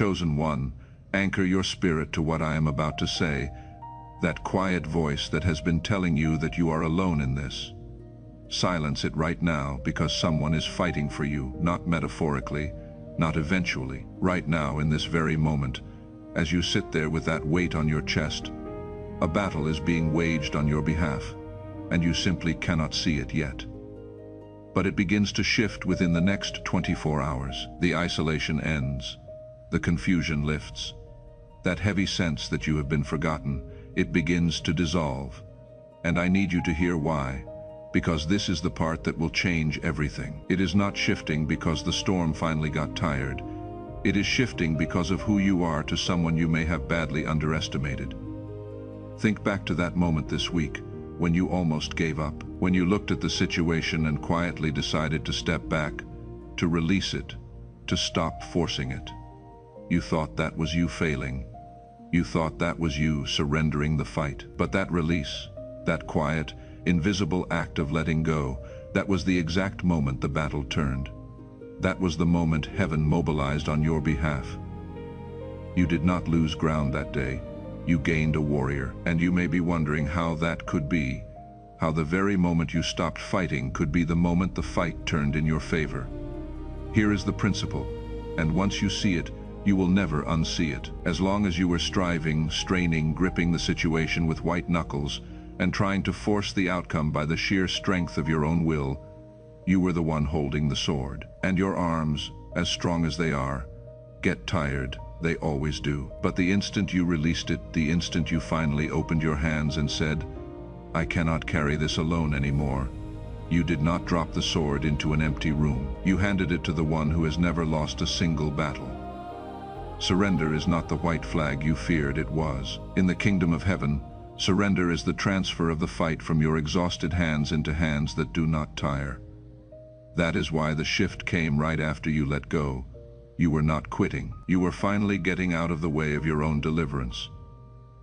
Chosen one, anchor your spirit to what I am about to say, that quiet voice that has been telling you that you are alone in this. Silence it right now, because someone is fighting for you, not metaphorically, not eventually, right now in this very moment. As you sit there with that weight on your chest, a battle is being waged on your behalf, and you simply cannot see it yet. But it begins to shift within the next 24 hours. The isolation ends. The confusion lifts. That heavy sense that you have been forgotten, it begins to dissolve. And I need you to hear why, because this is the part that will change everything. It is not shifting because the storm finally got tired. It is shifting because of who you are to someone you may have badly underestimated. Think back to that moment this week, when you almost gave up, when you looked at the situation and quietly decided to step back, to release it, to stop forcing it. You thought that was you failing. You thought that was you surrendering the fight. But that release, that quiet, invisible act of letting go, that was the exact moment the battle turned. That was the moment heaven mobilized on your behalf. You did not lose ground that day. You gained a warrior, and you may be wondering how that could be, how the very moment you stopped fighting could be the moment the fight turned in your favor. Here is the principle, and once you see it, you will never unsee it. As long as you were striving, straining, gripping the situation with white knuckles, and trying to force the outcome by the sheer strength of your own will, you were the one holding the sword. And your arms, as strong as they are, get tired. They always do. But the instant you released it, the instant you finally opened your hands and said, "I cannot carry this alone anymore," you did not drop the sword into an empty room. You handed it to the one who has never lost a single battle. Surrender is not the white flag you feared it was. In the kingdom of heaven, surrender is the transfer of the fight from your exhausted hands into hands that do not tire. That is why the shift came right after you let go. You were not quitting. You were finally getting out of the way of your own deliverance.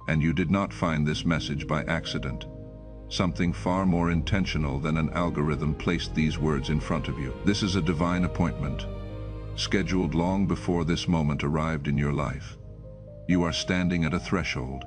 And you did not find this message by accident. Something far more intentional than an algorithm placed these words in front of you. This is a divine appointment, scheduled long before this moment arrived in your life. You are standing at a threshold,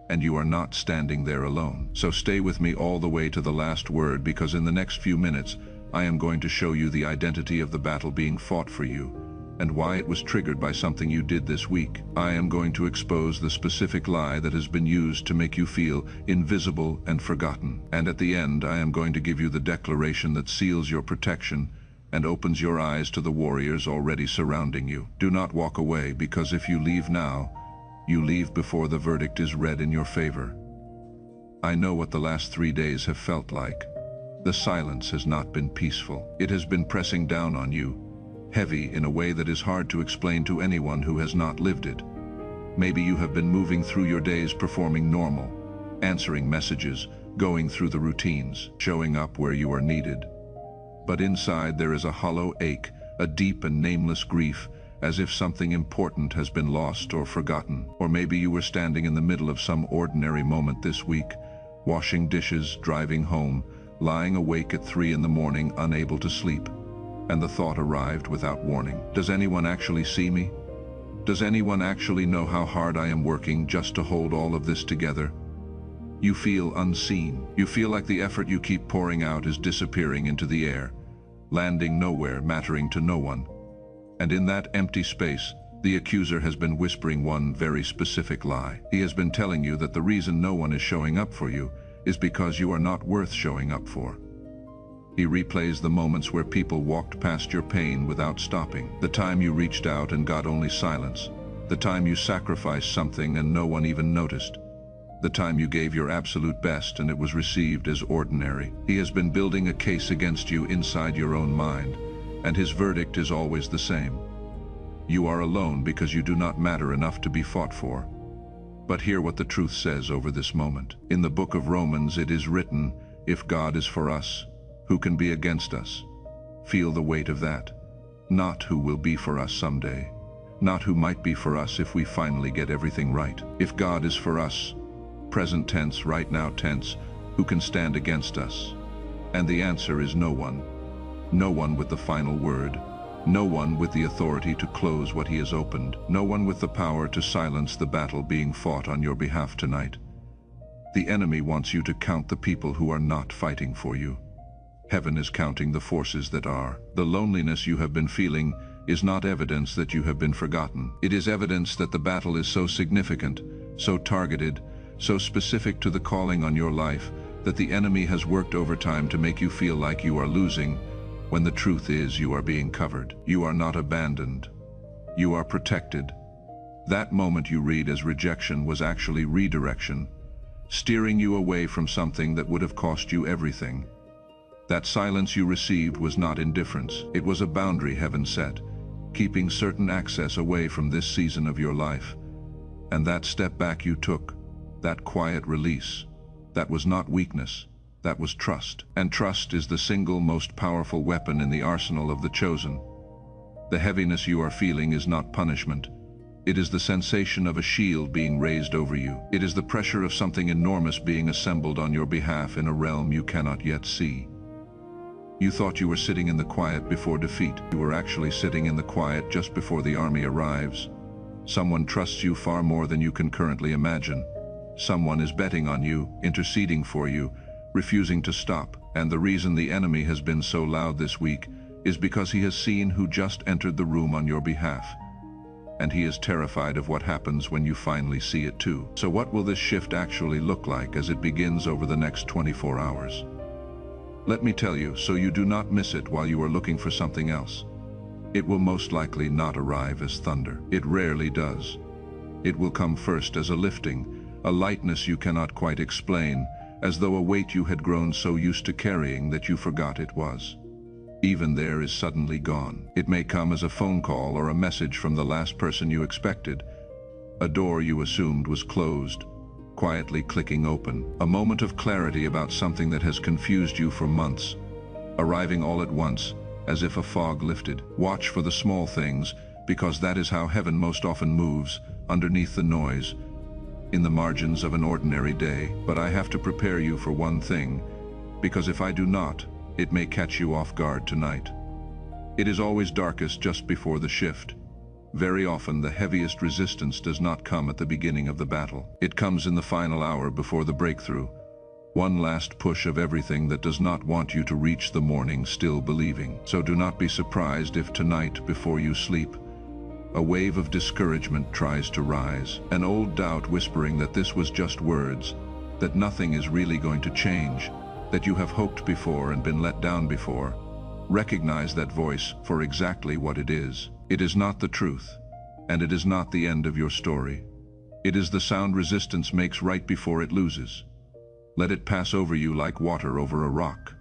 and you are not standing there alone. So stay with me all the way to the last word, because in the next few minutes, I am going to show you the identity of the battle being fought for you, and why it was triggered by something you did this week. I am going to expose the specific lie that has been used to make you feel invisible and forgotten. And at the end, I am going to give you the declaration that seals your protection and opens your eyes to the warriors already surrounding you. Do not walk away, because if you leave now, you leave before the verdict is read in your favor. I know what the last 3 days have felt like. The silence has not been peaceful. It has been pressing down on you, heavy in a way that is hard to explain to anyone who has not lived it. Maybe you have been moving through your days performing normal, answering messages, going through the routines, showing up where you are needed. But inside there is a hollow ache, a deep and nameless grief, as if something important has been lost or forgotten. Or maybe you were standing in the middle of some ordinary moment this week, washing dishes, driving home, lying awake at 3 in the morning, unable to sleep. And the thought arrived without warning. Does anyone actually see me? Does anyone actually know how hard I am working just to hold all of this together? You feel unseen. You feel like the effort you keep pouring out is disappearing into the air, landing nowhere, mattering to no one. And in that empty space, the accuser has been whispering one very specific lie. He has been telling you that the reason no one is showing up for you is because you are not worth showing up for. He replays the moments where people walked past your pain without stopping. The time you reached out and got only silence. The time you sacrificed something and no one even noticed. The time you gave your absolute best and it was received as ordinary. He has been building a case against you inside your own mind, and his verdict is always the same. You are alone because you do not matter enough to be fought for. But hear what the truth says over this moment. In the book of Romans it is written, "If God is for us, who can be against us?" Feel the weight of that. Not who will be for us someday. Not who might be for us if we finally get everything right. If God is for us, present tense, right now tense, who can stand against us? And the answer is no one. No one with the final word. No one with the authority to close what he has opened. No one with the power to silence the battle being fought on your behalf tonight. The enemy wants you to count the people who are not fighting for you. Heaven is counting the forces that are. The loneliness you have been feeling is not evidence that you have been forgotten. It is evidence that the battle is so significant, so targeted, so specific to the calling on your life, that the enemy has worked overtime to make you feel like you are losing, when the truth is you are being covered. You are not abandoned. You are protected. That moment you read as rejection was actually redirection, steering you away from something that would have cost you everything. That silence you received was not indifference. It was a boundary heaven set, keeping certain access away from this season of your life. And that step back you took, that quiet release, that was not weakness, that was trust. And trust is the single most powerful weapon in the arsenal of the chosen. The heaviness you are feeling is not punishment. It is the sensation of a shield being raised over you. It is the pressure of something enormous being assembled on your behalf in a realm you cannot yet see. You thought you were sitting in the quiet before defeat. You were actually sitting in the quiet just before the army arrives. Someone trusts you far more than you can currently imagine. Someone is betting on you, interceding for you, refusing to stop. And the reason the enemy has been so loud this week is because he has seen who just entered the room on your behalf. And he is terrified of what happens when you finally see it too. So what will this shift actually look like as it begins over the next 24 hours? Let me tell you, so you do not miss it while you are looking for something else. It will most likely not arrive as thunder. It rarely does. It will come first as a lifting, a lightness you cannot quite explain, as though a weight you had grown so used to carrying that you forgot it was. Even there is suddenly gone. It may come as a phone call or a message from the last person you expected. A door you assumed was closed, quietly clicking open. A moment of clarity about something that has confused you for months, arriving all at once, as if a fog lifted. Watch for the small things, because that is how heaven most often moves, underneath the noise, in the margins of an ordinary day. But I have to prepare you for one thing, because if I do not, it may catch you off guard tonight. It is always darkest just before the shift. Very often the heaviest resistance does not come at the beginning of the battle. It comes in the final hour before the breakthrough. One last push of everything that does not want you to reach the morning still believing. So do not be surprised if tonight, before you sleep, a wave of discouragement tries to rise, an old doubt whispering that this was just words, that nothing is really going to change, that you have hoped before and been let down before. Recognize that voice for exactly what it is. It is not the truth, and it is not the end of your story. It is the sound resistance makes right before it loses. Let it pass over you like water over a rock.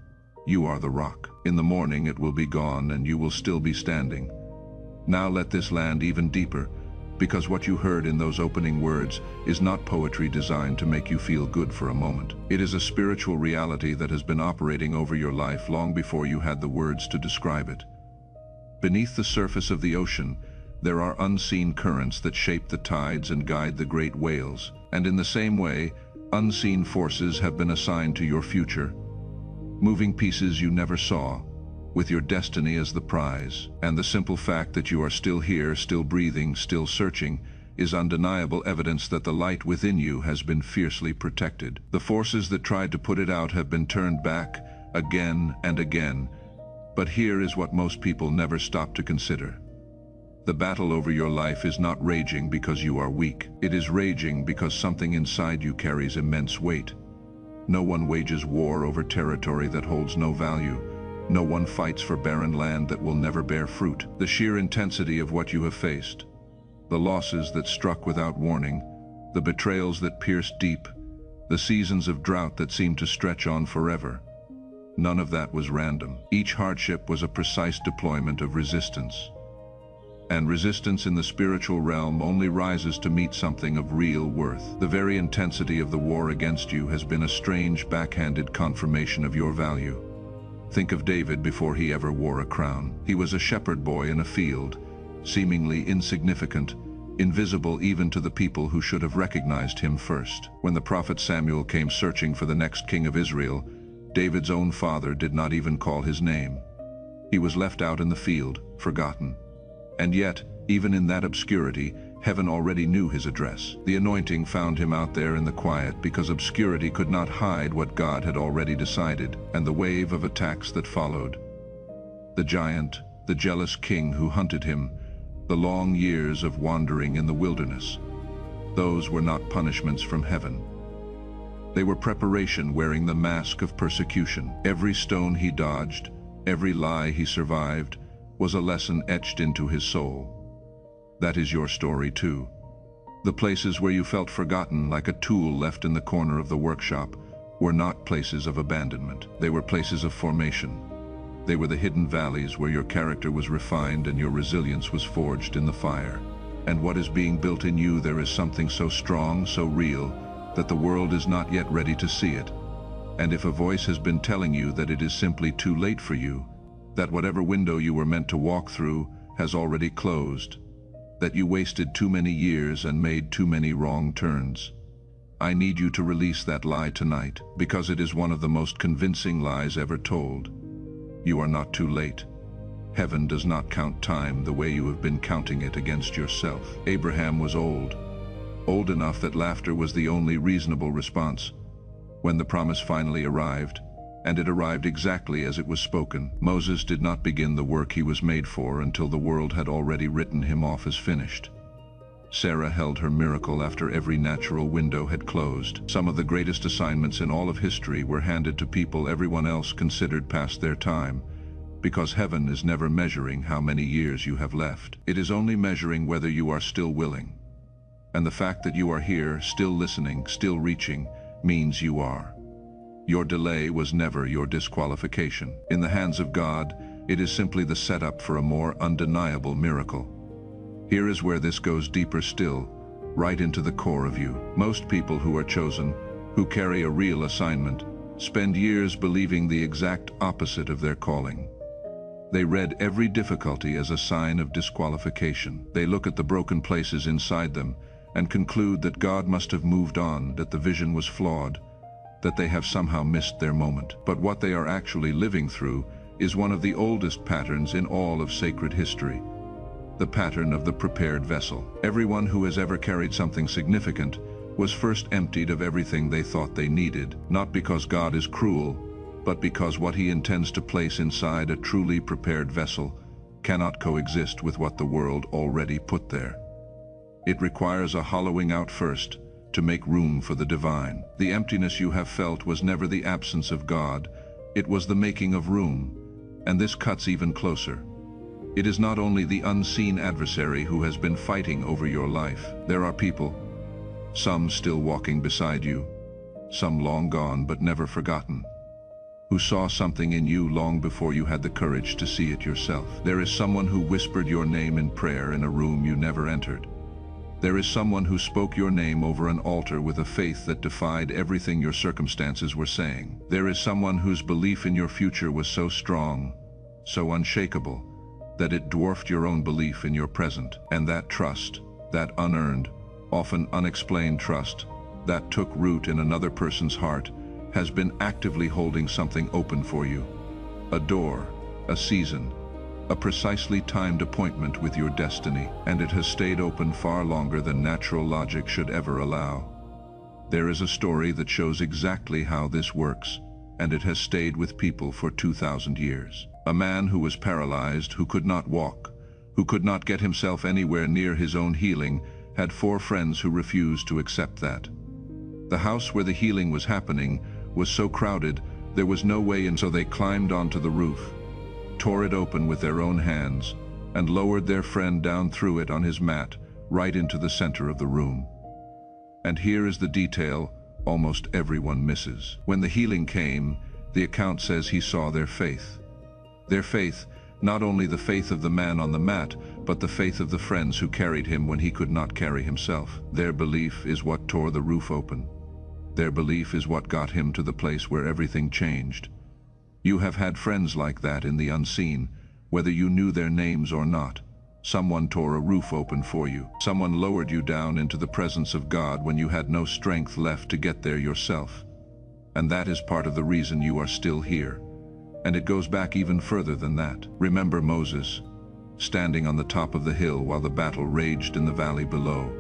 You are the rock. In the morning it will be gone and you will still be standing. Now let this land even deeper, because what you heard in those opening words is not poetry designed to make you feel good for a moment. It is a spiritual reality that has been operating over your life long before you had the words to describe it. Beneath the surface of the ocean, there are unseen currents that shape the tides and guide the great whales. And in the same way, unseen forces have been assigned to your future, moving pieces you never saw, with your destiny as the prize. And the simple fact that you are still here, still breathing, still searching, is undeniable evidence that the light within you has been fiercely protected. The forces that tried to put it out have been turned back again and again. But here is what most people never stop to consider. The battle over your life is not raging because you are weak. It is raging because something inside you carries immense weight. No one wages war over territory that holds no value. No one fights for barren land that will never bear fruit. The sheer intensity of what you have faced, the losses that struck without warning, the betrayals that pierced deep, the seasons of drought that seemed to stretch on forever. None of that was random. Each hardship was a precise deployment of resistance. And resistance in the spiritual realm only rises to meet something of real worth. The very intensity of the war against you has been a strange, backhanded confirmation of your value. Think of David before he ever wore a crown. He was a shepherd boy in a field, seemingly insignificant, invisible even to the people who should have recognized him first. When the prophet Samuel came searching for the next king of Israel, David's own father did not even call his name. He was left out in the field, forgotten. And yet, even in that obscurity, heaven already knew his address. The anointing found him out there in the quiet because obscurity could not hide what God had already decided, and the wave of attacks that followed. The giant, the jealous king who hunted him, the long years of wandering in the wilderness. Those were not punishments from heaven. They were preparation wearing the mask of persecution. Every stone he dodged, every lie he survived, was a lesson etched into his soul. That is your story too. The places where you felt forgotten like a tool left in the corner of the workshop were not places of abandonment. They were places of formation. They were the hidden valleys where your character was refined and your resilience was forged in the fire. And what is being built in you, there is something so strong, so real, that the world is not yet ready to see it. And if a voice has been telling you that it is simply too late for you, that whatever window you were meant to walk through has already closed, that you wasted too many years and made too many wrong turns, I need you to release that lie tonight, because it is one of the most convincing lies ever told. You are not too late. Heaven does not count time the way you have been counting it against yourself. Abraham was old enough that laughter was the only reasonable response. When the promise finally arrived, and it arrived exactly as it was spoken, Moses did not begin the work he was made for until the world had already written him off as finished. Sarah held her miracle after every natural window had closed. Some of the greatest assignments in all of history were handed to people everyone else considered past their time, because heaven is never measuring how many years you have left. It is only measuring whether you are still willing. And the fact that you are here, still listening, still reaching, means you are. Your delay was never your disqualification. In the hands of God, it is simply the setup for a more undeniable miracle. Here is where this goes deeper still, right into the core of you. Most people who are chosen, who carry a real assignment, spend years believing the exact opposite of their calling. They read every difficulty as a sign of disqualification. They look at the broken places inside them and conclude that God must have moved on, that the vision was flawed, that they have somehow missed their moment. But what they are actually living through is one of the oldest patterns in all of sacred history. The pattern of the prepared vessel. Everyone who has ever carried something significant was first emptied of everything they thought they needed, not because God is cruel, but because what he intends to place inside a truly prepared vessel cannot coexist with what the world already put there. It requires a hollowing out first, to make room for the divine. The emptiness you have felt was never the absence of God, it was the making of room, and this cuts even closer. It is not only the unseen adversary who has been fighting over your life. There are people, some still walking beside you, some long gone but never forgotten, who saw something in you long before you had the courage to see it yourself. There is someone who whispered your name in prayer in a room you never entered. There is someone who spoke your name over an altar with a faith that defied everything your circumstances were saying. There is someone whose belief in your future was so strong, so unshakable, that it dwarfed your own belief in your present. And that trust, that unearned, often unexplained trust, that took root in another person's heart, has been actively holding something open for you. A door, a season, a precisely timed appointment with your destiny, and it has stayed open far longer than natural logic should ever allow. There is a story that shows exactly how this works, and it has stayed with people for 2,000 years. A man who was paralyzed, who could not walk, who could not get himself anywhere near his own healing, had 4 friends who refused to accept that. The house where the healing was happening was so crowded, there was no way in, so they climbed onto the roof, tore it open with their own hands, and lowered their friend down through it on his mat, right into the center of the room. And here is the detail almost everyone misses. When the healing came, the account says he saw their faith. Their faith, not only the faith of the man on the mat, but the faith of the friends who carried him when he could not carry himself. Their belief is what tore the roof open. Their belief is what got him to the place where everything changed. You have had friends like that in the unseen, whether you knew their names or not. Someone tore a roof open for you. Someone lowered you down into the presence of God when you had no strength left to get there yourself. And that is part of the reason you are still here. And it goes back even further than that. Remember Moses. standing on the top of the hill while the battle raged in the valley below.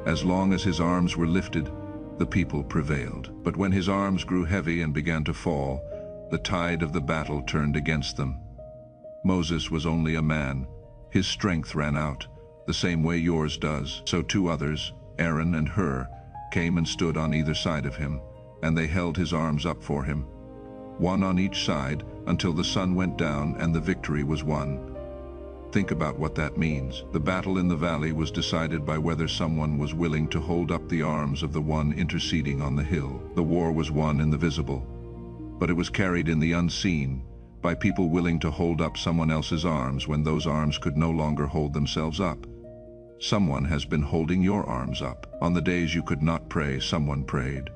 As long as his arms were lifted, the people prevailed. But when his arms grew heavy and began to fall, the tide of the battle turned against them. Moses was only a man. His strength ran out, the same way yours does. So two others, Aaron and Hur, came and stood on either side of him, and they held his arms up for him, one on each side, until the sun went down and the victory was won. Think about what that means. The battle in the valley was decided by whether someone was willing to hold up the arms of the one interceding on the hill. The war was won in the visible, but it was carried in the unseen by people willing to hold up someone else's arms when those arms could no longer hold themselves up. Someone has been holding your arms up. On the days you could not pray, someone prayed.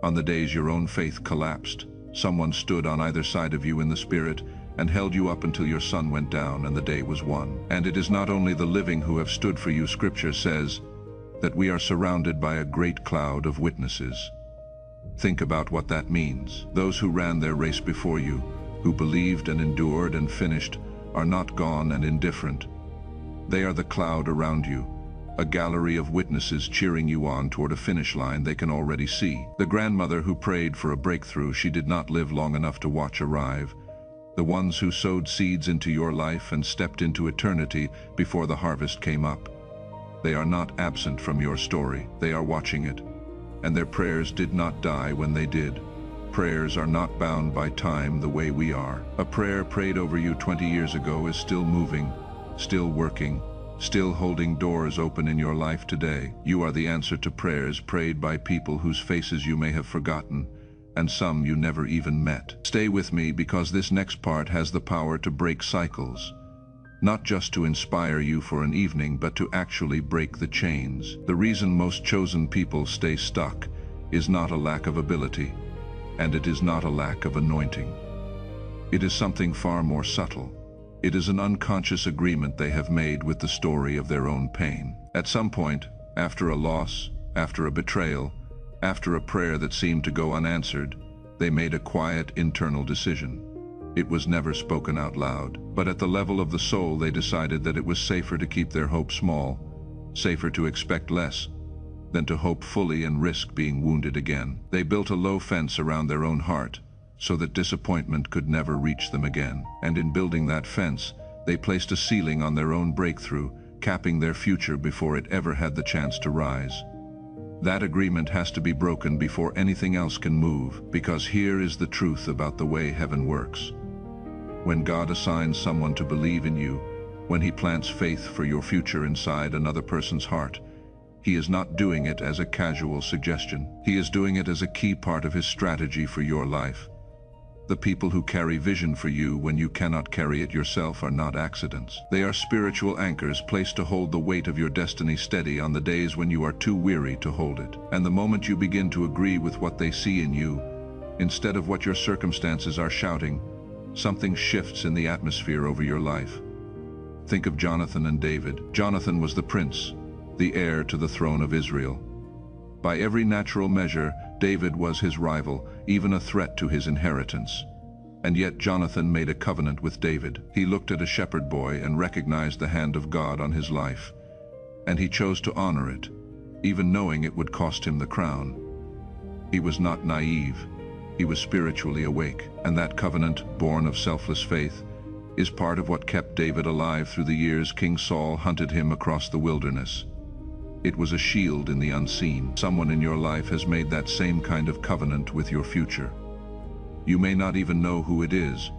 On the days your own faith collapsed, someone stood on either side of you in the spirit and held you up until your sun went down and the day was won. And it is not only the living who have stood for you. Scripture says that we are surrounded by a great cloud of witnesses. Think about what that means. Those who ran their race before you, who believed and endured and finished, are not gone and indifferent. They are the cloud around you, a gallery of witnesses cheering you on toward a finish line they can already see. The grandmother who prayed for a breakthrough she did not live long enough to watch arrive. The ones who sowed seeds into your life and stepped into eternity before the harvest came up. They are not absent from your story. They are watching it. And their prayers did not die when they did. Prayers are not bound by time the way we are. A prayer prayed over you 20 years ago is still moving, still working, still holding doors open in your life today. You are the answer to prayers prayed by people whose faces you may have forgotten, and some you never even met. Stay with me, because this next part has the power to break cycles. Not just to inspire you for an evening, but to actually break the chains. The reason most chosen people stay stuck is not a lack of ability, and it is not a lack of anointing. It is something far more subtle. It is an unconscious agreement they have made with the story of their own pain. At some point, after a loss, after a betrayal, after a prayer that seemed to go unanswered, they made a quiet internal decision. It was never spoken out loud, but at the level of the soul they decided that it was safer to keep their hope small, safer to expect less, than to hope fully and risk being wounded again. They built a low fence around their own heart, so that disappointment could never reach them again. And in building that fence, they placed a ceiling on their own breakthrough, capping their future before it ever had the chance to rise. That agreement has to be broken before anything else can move, because here is the truth about the way heaven works. When God assigns someone to believe in you, when He plants faith for your future inside another person's heart, He is not doing it as a casual suggestion. He is doing it as a key part of His strategy for your life. The people who carry vision for you when you cannot carry it yourself are not accidents. They are spiritual anchors placed to hold the weight of your destiny steady on the days when you are too weary to hold it. And the moment you begin to agree with what they see in you, instead of what your circumstances are shouting, something shifts in the atmosphere over your life. Think of Jonathan and David. Jonathan was the prince, the heir to the throne of Israel. By every natural measure, David was his rival, even a threat to his inheritance. And yet Jonathan made a covenant with David. He looked at a shepherd boy and recognized the hand of God on his life. And he chose to honor it, even knowing it would cost him the crown. He was not naive. He was spiritually awake. And that covenant, born of selfless faith, is part of what kept David alive through the years King Saul hunted him across the wilderness. It was a shield in the unseen. Someone in your life has made that same kind of covenant with your future. You may not even know who it is,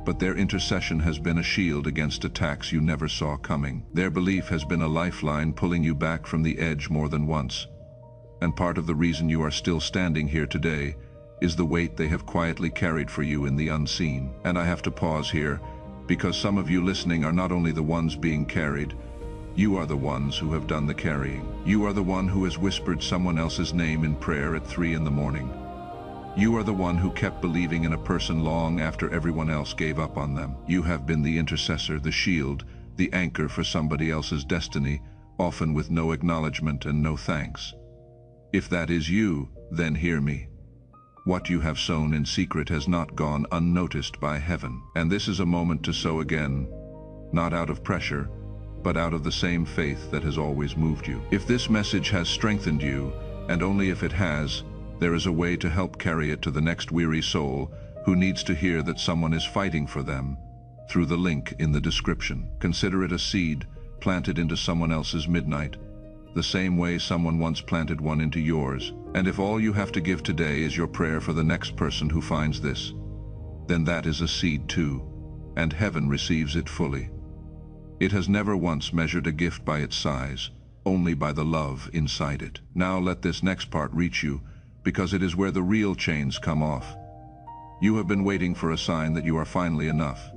but their intercession has been a shield against attacks you never saw coming. Their belief has been a lifeline pulling you back from the edge more than once. And part of the reason you are still standing here today is the weight they have quietly carried for you in the unseen. And I have to pause here, because some of you listening are not only the ones being carried, you are the ones who have done the carrying. You are the one who has whispered someone else's name in prayer at 3 in the morning. You are the one who kept believing in a person long after everyone else gave up on them. You have been the intercessor, the shield, the anchor for somebody else's destiny, often with no acknowledgement and no thanks. If that is you, then hear me. What you have sown in secret has not gone unnoticed by heaven. And this is a moment to sow again. not out of pressure, but out of the same faith that has always moved you. If this message has strengthened you, and only if it has, there is a way to help carry it to the next weary soul who needs to hear that someone is fighting for them, through the link in the description. Consider it a seed planted into someone else's midnight, the same way someone once planted one into yours. And if all you have to give today is your prayer for the next person who finds this, then that is a seed too, and heaven receives it fully. It has never once measured a gift by its size, only by the love inside it. Now let this next part reach you, because it is where the real chains come off. You have been waiting for a sign that you are finally enough.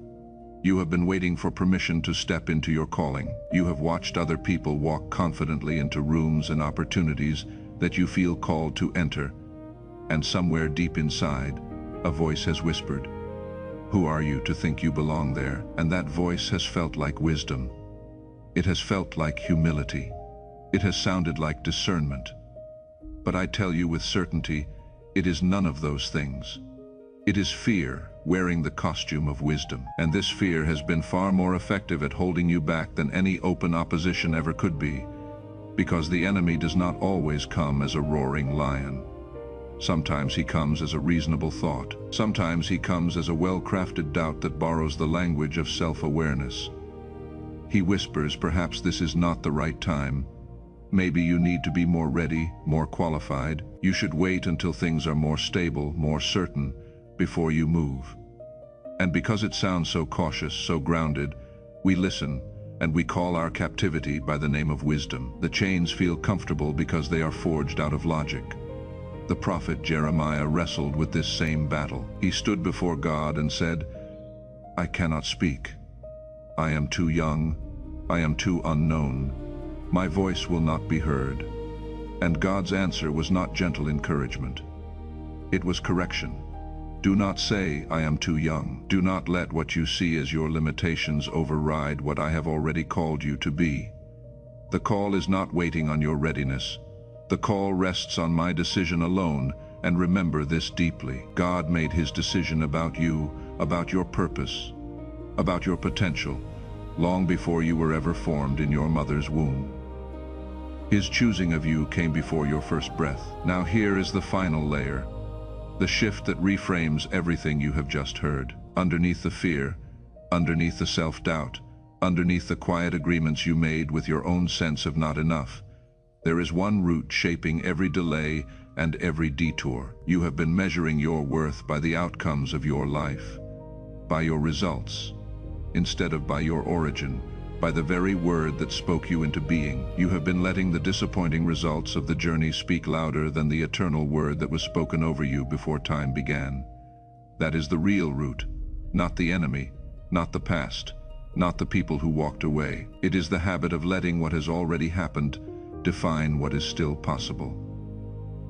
You have been waiting for permission to step into your calling. You have watched other people walk confidently into rooms and opportunities that you feel called to enter, and somewhere deep inside, a voice has whispered, "Who are you to think you belong there?" And that voice has felt like wisdom. It has felt like humility. It has sounded like discernment. But I tell you with certainty, it is none of those things. It is fear wearing the costume of wisdom. And this fear has been far more effective at holding you back than any open opposition ever could be, because the enemy does not always come as a roaring lion. Sometimes he comes as a reasonable thought. Sometimes he comes as a well-crafted doubt that borrows the language of self-awareness. He whispers, perhaps this is not the right time. Maybe you need to be more ready, more qualified. You should wait until things are more stable, more certain, before you move. And because it sounds so cautious, so grounded, we listen, and we call our captivity by the name of wisdom. The chains feel comfortable because they are forged out of logic. The prophet Jeremiah wrestled with this same battle. He stood before God and said, "I cannot speak. I am too young. I am too unknown. My voice will not be heard." And God's answer was not gentle encouragement. It was correction. Do not say, "I am too young." Do not let what you see as your limitations override what I have already called you to be. The call is not waiting on your readiness. The call rests on my decision alone, and remember this deeply. God made his decision about you, about your purpose, about your potential, long before you were ever formed in your mother's womb. His choosing of you came before your first breath. Now here is the final layer, the shift that reframes everything you have just heard. Underneath the fear, underneath the self-doubt, underneath the quiet agreements you made with your own sense of not enough, there is one root shaping every delay and every detour. You have been measuring your worth by the outcomes of your life, by your results, instead of by your origin, by the very word that spoke you into being. You have been letting the disappointing results of the journey speak louder than the eternal word that was spoken over you before time began. That is the real root, not the enemy, not the past, not the people who walked away. It is the habit of letting what has already happened define what is still possible.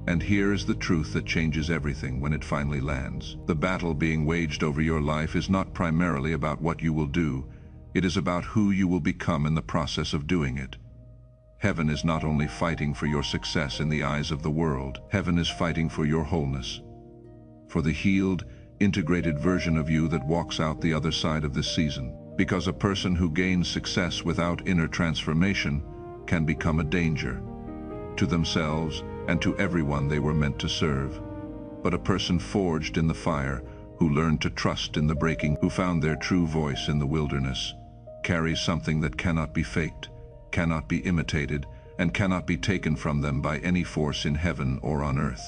And here is the truth that changes everything when it finally lands. The battle being waged over your life is not primarily about what you will do, it is about who you will become in the process of doing it. Heaven is not only fighting for your success in the eyes of the world, heaven is fighting for your wholeness, for the healed, integrated version of you that walks out the other side of this season. Because a person who gains success without inner transformation can become a danger to themselves and to everyone they were meant to serve. But a person forged in the fire, who learned to trust in the breaking, who found their true voice in the wilderness, carries something that cannot be faked, cannot be imitated, and cannot be taken from them by any force in heaven or on earth.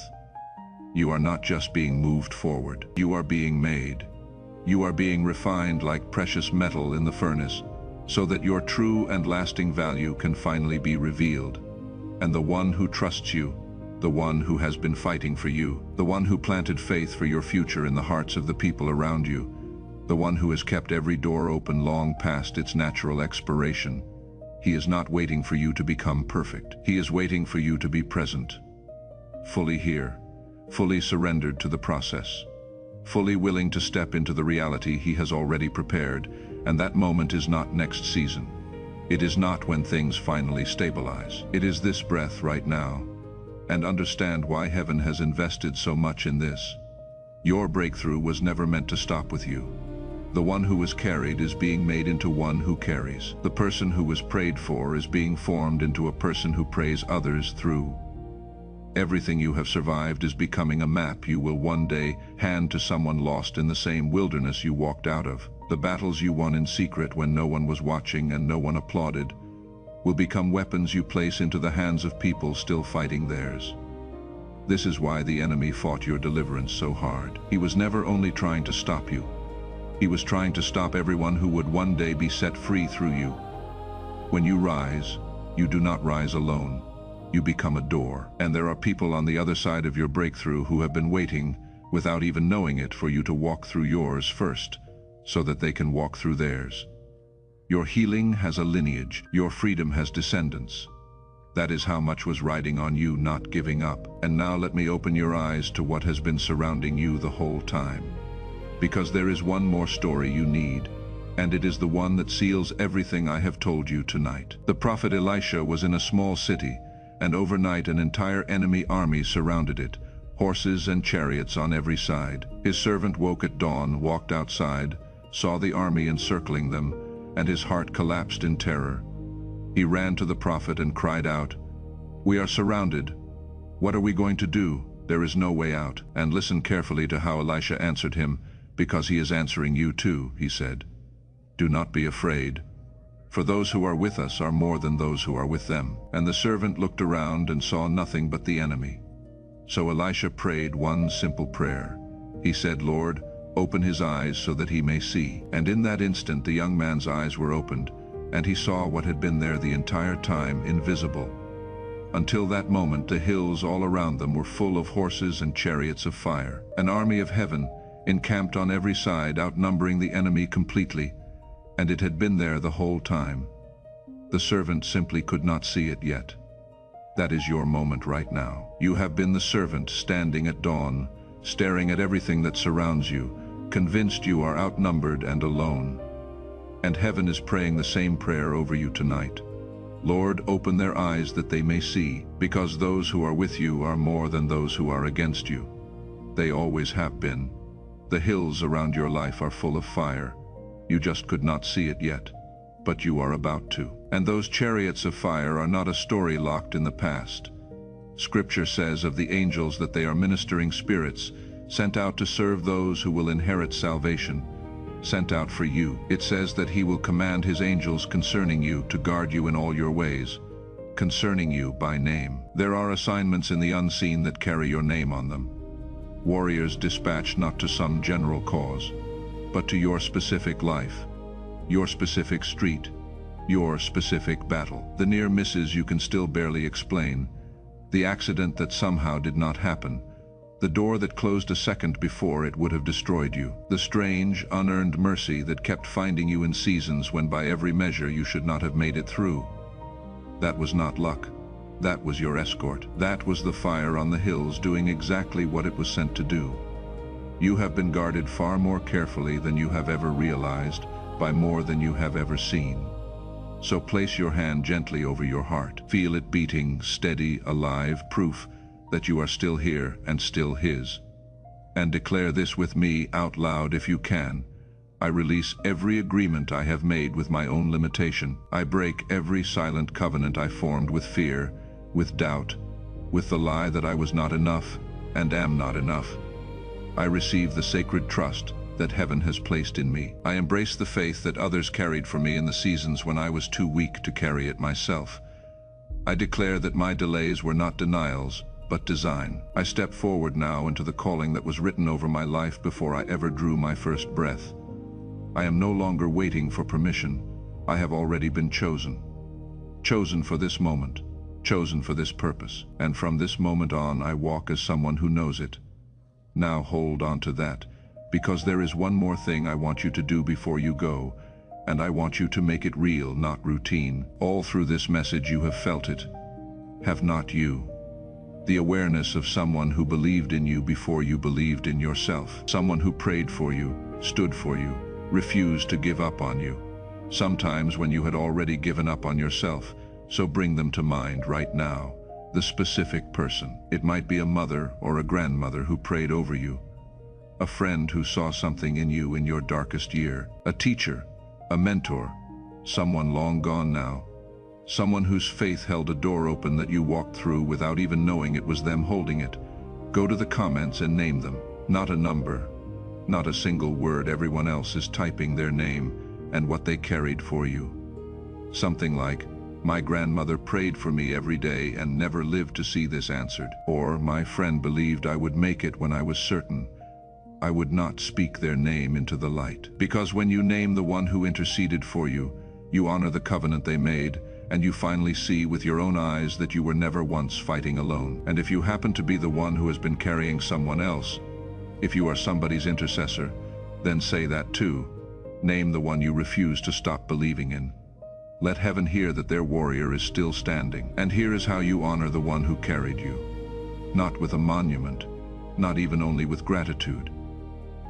You are not just being moved forward, you are being made. You are being refined like precious metal in the furnace, so that your true and lasting value can finally be revealed. And the one who trusts you, the one who has been fighting for you, the one who planted faith for your future in the hearts of the people around you, the one who has kept every door open long past its natural expiration, he is not waiting for you to become perfect. He is waiting for you to be present, fully here, fully surrendered to the process, fully willing to step into the reality he has already prepared. And that moment is not next season. It is not when things finally stabilize. It is this breath right now. And understand why heaven has invested so much in this. Your breakthrough was never meant to stop with you. The one who is carried is being made into one who carries. The person who was prayed for is being formed into a person who prays others through. Everything you have survived is becoming a map you will one day hand to someone lost in the same wilderness you walked out of. The battles you won in secret when no one was watching and no one applauded will become weapons you place into the hands of people still fighting theirs. This is why the enemy fought your deliverance so hard. He was never only trying to stop you. He was trying to stop everyone who would one day be set free through you. When you rise, you do not rise alone. You become a door, and there are people on the other side of your breakthrough who have been waiting, without even knowing it, for you to walk through yours first, so that they can walk through theirs. Your healing has a lineage. Your freedom has descendants. That is how much was riding on you not giving up. And now let me open your eyes to what has been surrounding you the whole time. Because there is one more story you need, and it is the one that seals everything I have told you tonight. The prophet Elisha was in a small city, and overnight an entire enemy army surrounded it, horses and chariots on every side. His servant woke at dawn, walked outside, saw the army encircling them, and his heart collapsed in terror. He ran to the prophet and cried out, "We are surrounded. What are we going to do? There is no way out." And listen carefully to how Elisha answered him, "Because he is answering you too," he said. "Do not be afraid, for those who are with us are more than those who are with them." And the servant looked around and saw nothing but the enemy. So Elisha prayed one simple prayer. He said, "Lord, open his eyes so that he may see." And in that instant the young man's eyes were opened, and he saw what had been there the entire time, invisible. Until that moment, the hills all around them were full of horses and chariots of fire. An army of heaven, encamped on every side, outnumbering the enemy completely, and it had been there the whole time. The servant simply could not see it yet. That is your moment right now. You have been the servant standing at dawn, staring at everything that surrounds you, convinced you are outnumbered and alone. And heaven is praying the same prayer over you tonight. Lord, open their eyes that they may see, because those who are with you are more than those who are against you. They always have been. The hills around your life are full of fire. You just could not see it yet, but you are about to. And those chariots of fire are not a story locked in the past. Scripture says of the angels that they are ministering spirits, sent out to serve those who will inherit salvation, sent out for you. It says that he will command his angels concerning you to guard you in all your ways, concerning you by name. There are assignments in the unseen that carry your name on them. Warriors dispatched not to some general cause, but to your specific life, your specific street, your specific battle. The near misses you can still barely explain, the accident that somehow did not happen, the door that closed a second before it would have destroyed you, the strange, unearned mercy that kept finding you in seasons when by every measure you should not have made it through. That was not luck. That was your escort. That was the fire on the hills doing exactly what it was sent to do. You have been guarded far more carefully than you have ever realized, by more than you have ever seen. So place your hand gently over your heart. Feel it beating, steady, alive, proof that you are still here and still his. And declare this with me out loud if you can. I release every agreement I have made with my own limitation. I break every silent covenant I formed with fear, with doubt, with the lie that I was not enough and am not enough. I receive the sacred trust that heaven has placed in me. I embrace the faith that others carried for me in the seasons when I was too weak to carry it myself. I declare that my delays were not denials, but design. I step forward now into the calling that was written over my life before I ever drew my first breath. I am no longer waiting for permission. I have already been chosen. Chosen for this moment, chosen for this purpose. And from this moment on, I walk as someone who knows it. Now hold on to that, because there is one more thing I want you to do before you go, and I want you to make it real, not routine. All through this message you have felt it. Have not you? The awareness of someone who believed in you before you believed in yourself. Someone who prayed for you, stood for you, refused to give up on you. Sometimes when you had already given up on yourself, so bring them to mind right now. The specific person. It might be a mother or a grandmother who prayed over you. a friend who saw something in you in your darkest year, a teacher, a mentor, someone long gone now, someone whose faith held a door open that you walked through without even knowing it was them holding it. Go to the comments and name them. Not a number, not a single word. Everyone else is typing their name and what they carried for you. Something like, "My grandmother prayed for me every day and never lived to see this answered." Or, "My friend believed I would make it when I was certain I would not speak their name into the light." Because when you name the one who interceded for you, you honor the covenant they made, and you finally see with your own eyes that you were never once fighting alone. And if you happen to be the one who has been carrying someone else, if you are somebody's intercessor, then say that too. Name the one you refuse to stop believing in. Let heaven hear that their warrior is still standing. And here is how you honor the one who carried you. Not with a monument, not even only with gratitude.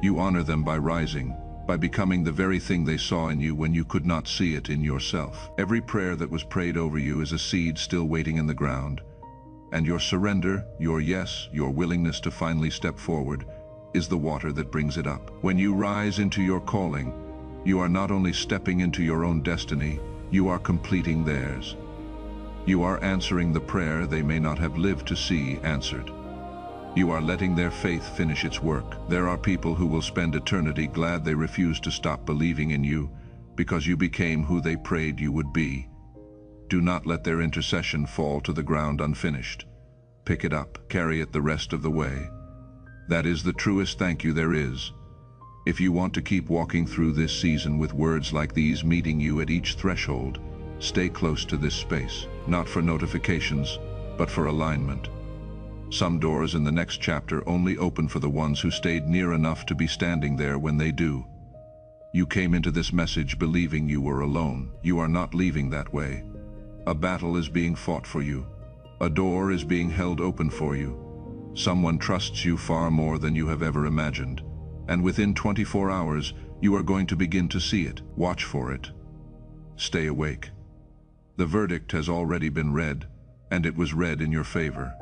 You honor them by rising, by becoming the very thing they saw in you when you could not see it in yourself. Every prayer that was prayed over you is a seed still waiting in the ground. And your surrender, your yes, your willingness to finally step forward, is the water that brings it up. When you rise into your calling, you are not only stepping into your own destiny, you are completing theirs. You are answering the prayer they may not have lived to see answered. You are letting their faith finish its work. There are people who will spend eternity glad they refused to stop believing in you because you became who they prayed you would be. Do not let their intercession fall to the ground unfinished. Pick it up, carry it the rest of the way. That is the truest thank you there is. If you want to keep walking through this season with words like these meeting you at each threshold, stay close to this space, not for notifications, but for alignment. Some doors in the next chapter only open for the ones who stayed near enough to be standing there when they do. You came into this message believing you were alone. You are not leaving that way. A battle is being fought for you. A door is being held open for you. Someone trusts you far more than you have ever imagined. And within 24 hours, you are going to begin to see it. Watch for it. Stay awake. The verdict has already been read, and it was read in your favor.